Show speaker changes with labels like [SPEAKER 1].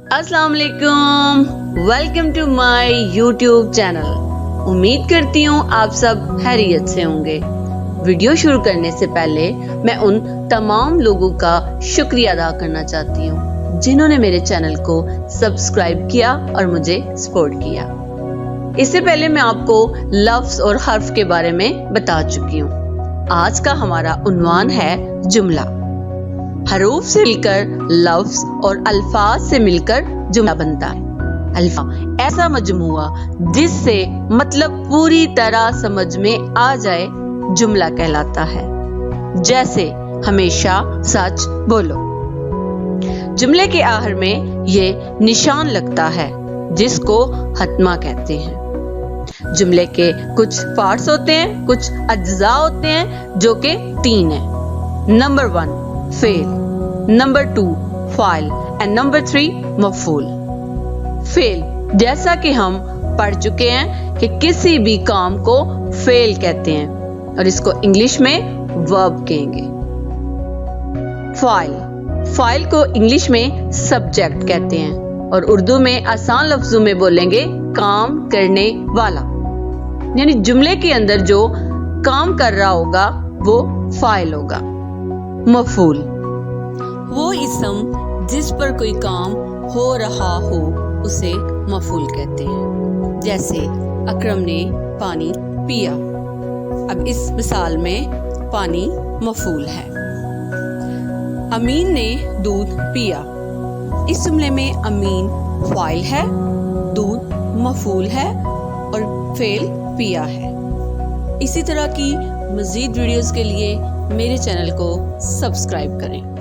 [SPEAKER 1] अस्सलाम वालेकुम, welcome to my YouTube channel. उम्मीद करती हूँ आप सब खैरियत से होंगे। वीडियो शुरू करने से पहले मैं उन तमाम लोगों का शुक्रिया अदा करना चाहती हूँ जिन्होंने मेरे चैनल को सब्सक्राइब किया और मुझे सपोर्ट किया। इससे पहले मैं आपको लफ्ज़ और हर्फ के बारे में बता चुकी हूँ। आज का हमारा उन्वान है जुमला। हरूफ से मिलकर लफ्ज़ और अल्फाज से मिलकर जुमला बनता है। अल्फाज ऐसा मजमुआ जिससे मतलब पूरी तरह समझ में आ जाए जुमला कहलाता है। जैसे हमेशा सच बोलो। जुमले के आखिर में ये निशान लगता है जिसको हतमा कहते हैं। जुमले के कुछ पार्ट्स होते हैं, कुछ अज्जा होते हैं जो कि 3 हैं। नंबर 1 फेल, नंबर 2 फाइल एंड नंबर 3 मफूल। फेल जैसा कि हम पढ़ चुके हैं कि किसी भी काम को फेल कहते हैं और इसको इंग्लिश में वर्ब कहेंगे। फाइल को इंग्लिश में सब्जेक्ट कहते हैं और उर्दू में आसान लफ्जों में बोलेंगे काम करने वाला। यानी जुमले के अंदर जो काम कर रहा होगा वो फाइल होगा। मफूल वो इस्म जिस पर कोई काम हो रहा हो उसे मफूल कहते हैं। जैसे अकरम ने पानी पिया। अब इस मिसाल में पानी मफूल है। अमीन ने दूध पिया। इस जुमले में अमीन फाइल है, दूध मफूल है और फेल पिया है। इसी तरह की मज़ीद वीडियोस के लिए मेरे चैनल को सब्सक्राइब करें।